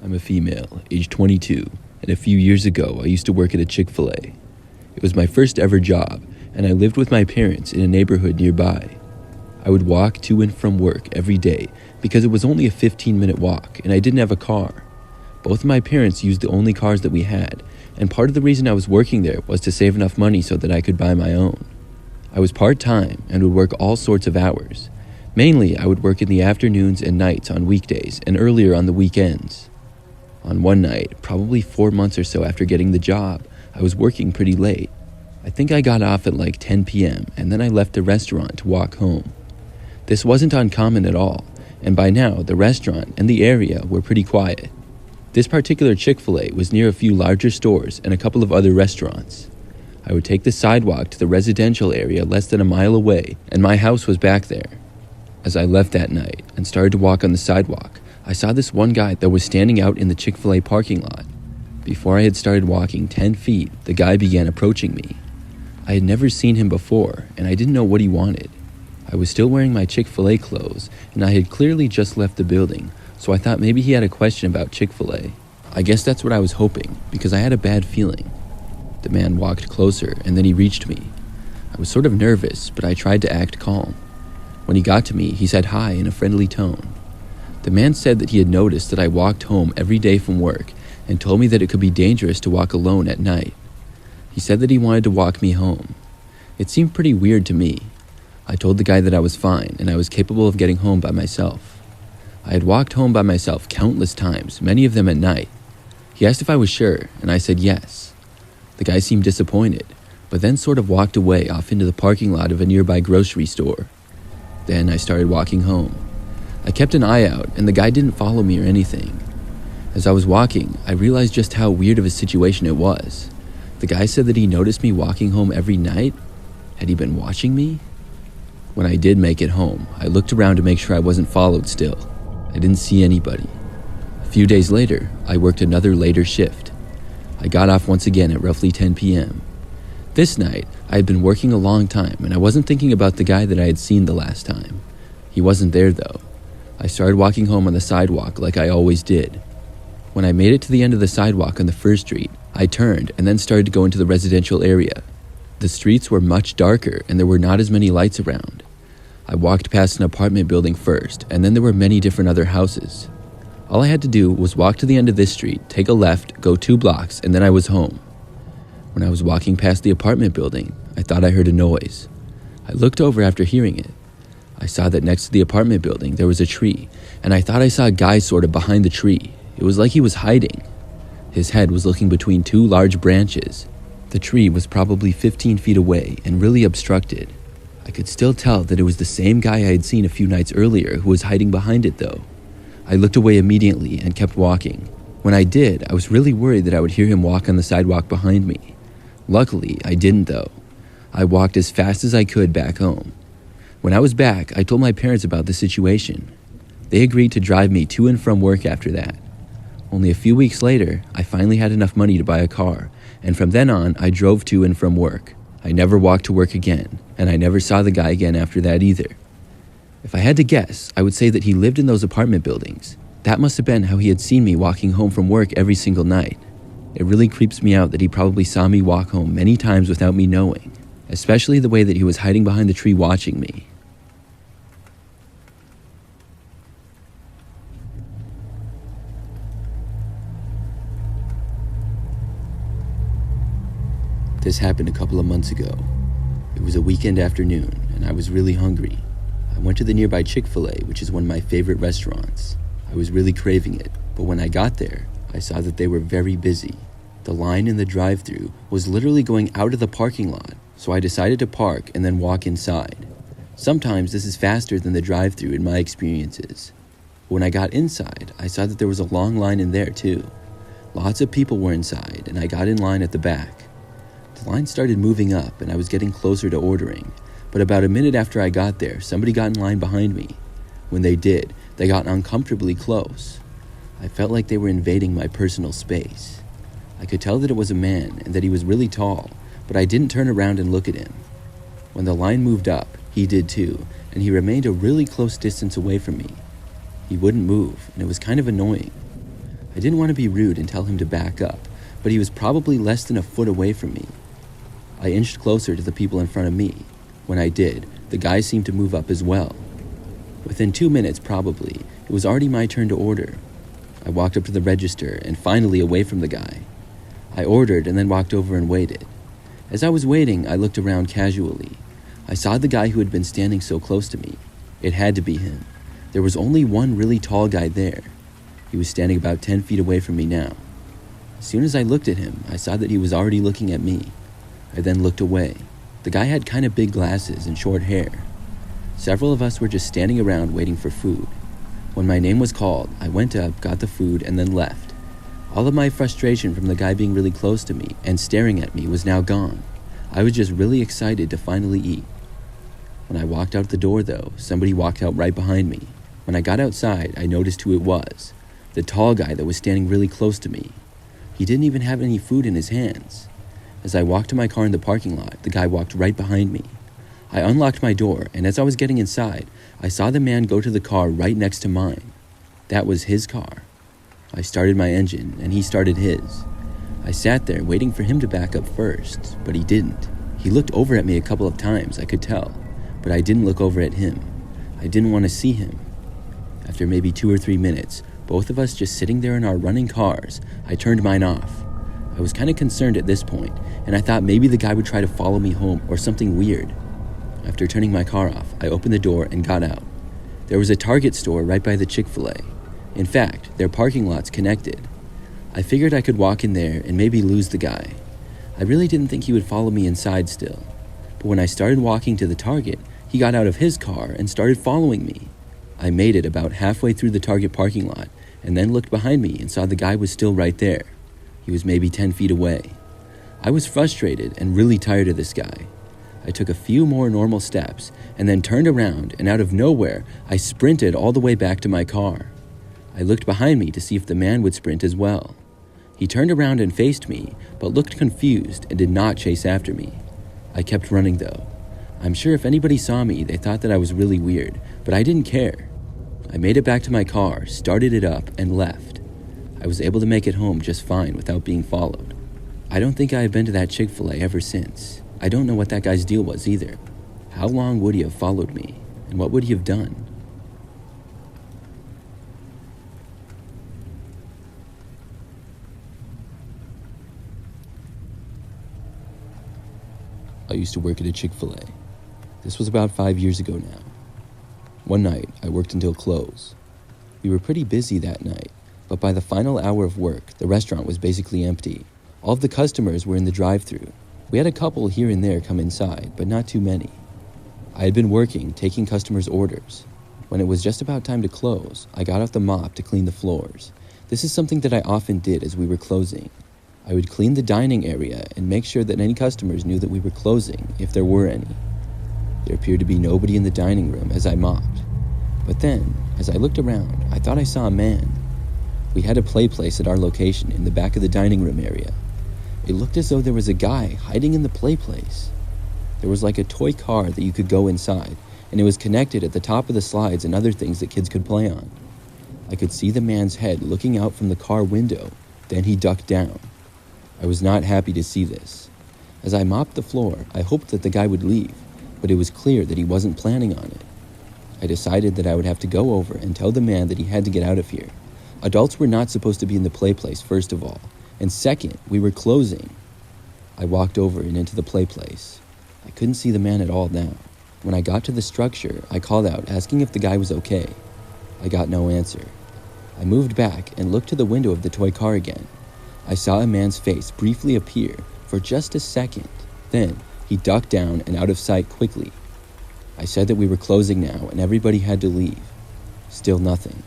I'm a female, age 22, and a few years ago I used to work at a Chick-Fil-A. It was my first ever job, and I lived with my parents in a neighborhood nearby. I would walk to and from work every day because it was only a 15-minute walk and I didn't have a car. Both of my parents used the only cars that we had, and part of the reason I was working there was to save enough money so that I could buy my own. I was part-time and would work all sorts of hours. Mainly, I would work in the afternoons and nights on weekdays and earlier on the weekends. On one night, probably 4 months or so after getting the job, I was working pretty late. I think I got off at like 10 p.m. and then I left the restaurant to walk home. This wasn't uncommon at all, and by now the restaurant and the area were pretty quiet. This particular Chick-Fil-A was near a few larger stores and a couple of other restaurants. I would take the sidewalk to the residential area less than a mile away, and my house was back there. As I left that night and started to walk on the sidewalk, I saw this one guy that was standing out in the Chick-Fil-A parking lot. Before I had started walking 10 feet, the guy began approaching me. I had never seen him before, and I didn't know what he wanted. I was still wearing my Chick-Fil-A clothes, and I had clearly just left the building, so I thought maybe he had a question about Chick-Fil-A. I guess that's what I was hoping, because I had a bad feeling. The man walked closer, and then he reached me. I was sort of nervous, but I tried to act calm. When he got to me, he said hi in a friendly tone. The man said that he had noticed that I walked home every day from work and told me that it could be dangerous to walk alone at night. He said that he wanted to walk me home. It seemed pretty weird to me. I told the guy that I was fine and I was capable of getting home by myself. I had walked home by myself countless times, many of them at night. He asked if I was sure, and I said yes. The guy seemed disappointed, but then sort of walked away off into the parking lot of a nearby grocery store. Then I started walking home. I kept an eye out, and the guy didn't follow me or anything. As I was walking, I realized just how weird of a situation it was. The guy said that he noticed me walking home every night. Had he been watching me? When I did make it home, I looked around to make sure I wasn't followed still. I didn't see anybody. A few days later, I worked another later shift. I got off once again at roughly 10 p.m. This night, I had been working a long time, and I wasn't thinking about the guy that I had seen the last time. He wasn't there, though. I started walking home on the sidewalk like I always did. When I made it to the end of the sidewalk on the first street, I turned and then started to go into the residential area. The streets were much darker and there were not as many lights around. I walked past an apartment building first, and then there were many different other houses. All I had to do was walk to the end of this street, take a left, go 2 blocks, and then I was home. When I was walking past the apartment building, I thought I heard a noise. I looked over after hearing it. I saw that next to the apartment building there was a tree, and I thought I saw a guy sort of behind the tree. It was like he was hiding. His head was looking between 2 large branches. The tree was probably 15 feet away and really obstructed. I could still tell that it was the same guy I had seen a few nights earlier who was hiding behind it though. I looked away immediately and kept walking. When I did, I was really worried that I would hear him walk on the sidewalk behind me. Luckily, I didn't though. I walked as fast as I could back home. When I was back, I told my parents about the situation. They agreed to drive me to and from work after that. Only a few weeks later, I finally had enough money to buy a car, and from then on, I drove to and from work. I never walked to work again, and I never saw the guy again after that either. If I had to guess, I would say that he lived in those apartment buildings. That must have been how he had seen me walking home from work every single night. It really creeps me out that he probably saw me walk home many times without me knowing, especially the way that he was hiding behind the tree watching me. This happened a couple of months ago. It was a weekend afternoon, and I was really hungry. I went to the nearby Chick-Fil-A, which is one of my favorite restaurants. I was really craving it, but when I got there, I saw that they were very busy. The line in the drive-thru was literally going out of the parking lot, so I decided to park and then walk inside. Sometimes this is faster than the drive-thru in my experiences. When I got inside, I saw that there was a long line in there too. Lots of people were inside, and I got in line at the back. The line started moving up and I was getting closer to ordering, but about a minute after I got there, somebody got in line behind me. When they did, they got uncomfortably close. I felt like they were invading my personal space. I could tell that it was a man and that he was really tall, but I didn't turn around and look at him. When the line moved up, he did too, and he remained a really close distance away from me. He wouldn't move, and it was kind of annoying. I didn't want to be rude and tell him to back up, but he was probably less than a foot away from me. I inched closer to the people in front of me. When I did, the guy seemed to move up as well. Within 2 minutes probably, it was already my turn to order. I walked up to the register and finally away from the guy. I ordered and then walked over and waited. As I was waiting, I looked around casually. I saw the guy who had been standing so close to me. It had to be him. There was only one really tall guy there. He was standing about 10 feet away from me now. As soon as I looked at him, I saw that he was already looking at me. I then looked away. The guy had kind of big glasses and short hair. Several of us were just standing around waiting for food. When my name was called, I went up, got the food, and then left. All of my frustration from the guy being really close to me and staring at me was now gone. I was just really excited to finally eat. When I walked out the door though, somebody walked out right behind me. When I got outside, I noticed who it was. The tall guy that was standing really close to me. He didn't even have any food in his hands. As I walked to my car in the parking lot, the guy walked right behind me. I unlocked my door, and as I was getting inside, I saw the man go to the car right next to mine. That was his car. I started my engine, and he started his. I sat there waiting for him to back up first, but he didn't. He looked over at me a couple of times, I could tell, but I didn't look over at him. I didn't want to see him. After maybe 2 or 3 minutes, both of us just sitting there in our running cars, I turned mine off. I was kind of concerned at this point, and I thought maybe the guy would try to follow me home or something weird. After turning my car off, I opened the door and got out. There was a Target store right by the Chick-Fil-A. In fact, their parking lots connected. I figured I could walk in there and maybe lose the guy. I really didn't think he would follow me inside still. But when I started walking to the Target, he got out of his car and started following me. I made it about halfway through the Target parking lot and then looked behind me and saw the guy was still right there. He was maybe 10 feet away. I was frustrated and really tired of this guy. I took a few more normal steps and then turned around, and out of nowhere, I sprinted all the way back to my car. I looked behind me to see if the man would sprint as well. He turned around and faced me, but looked confused and did not chase after me. I kept running though. I'm sure if anybody saw me, they thought that I was really weird, but I didn't care. I made it back to my car, started it up, and left. I was able to make it home just fine without being followed. I don't think I have been to that Chick-Fil-A ever since. I don't know what that guy's deal was either. How long would he have followed me, and what would he have done? I used to work at a Chick-Fil-A. This was about 5 years ago now. One night, I worked until close. We were pretty busy that night, but by the final hour of work, the restaurant was basically empty. All of the customers were in the drive-thru. We had a couple here and there come inside, but not too many. I had been working, taking customers' orders. When it was just about time to close, I got out the mop to clean the floors. This is something that I often did as we were closing. I would clean the dining area and make sure that any customers knew that we were closing, if there were any. There appeared to be nobody in the dining room as I mopped. But then, as I looked around, I thought I saw a man. We had a play place at our location in the back of the dining room area. It looked as though there was a guy hiding in the play place. There was like a toy car that you could go inside, and it was connected at the top of the slides and other things that kids could play on. I could see the man's head looking out from the car window, then he ducked down. I was not happy to see this. As I mopped the floor, I hoped that the guy would leave, but it was clear that he wasn't planning on it. I decided that I would have to go over and tell the man that he had to get out of here. Adults were not supposed to be in the play place, first of all, and second, we were closing. I walked over and into the play place. I couldn't see the man at all now. When I got to the structure, I called out asking if the guy was okay. I got no answer. I moved back and looked to the window of the toy car again. I saw a man's face briefly appear for just a second. Then he ducked down and out of sight quickly. I said that we were closing now and everybody had to leave. Still nothing.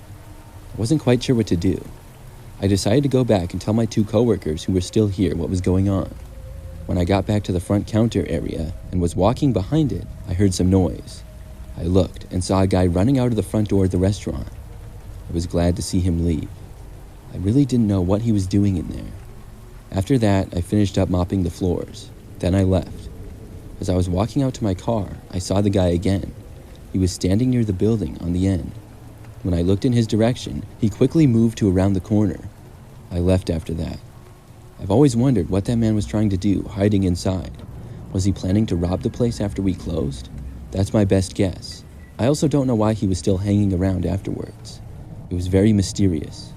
I wasn't quite sure what to do. I decided to go back and tell my 2 coworkers who were still here what was going on. When I got back to the front counter area and was walking behind it, I heard some noise. I looked and saw a guy running out of the front door of the restaurant. I was glad to see him leave. I really didn't know what he was doing in there. After that, I finished up mopping the floors. Then I left. As I was walking out to my car, I saw the guy again. He was standing near the building on the end. When I looked in his direction, he quickly moved to around the corner. I left after that. I've always wondered what that man was trying to do, hiding inside. Was he planning to rob the place after we closed? That's my best guess. I also don't know why he was still hanging around afterwards. It was very mysterious.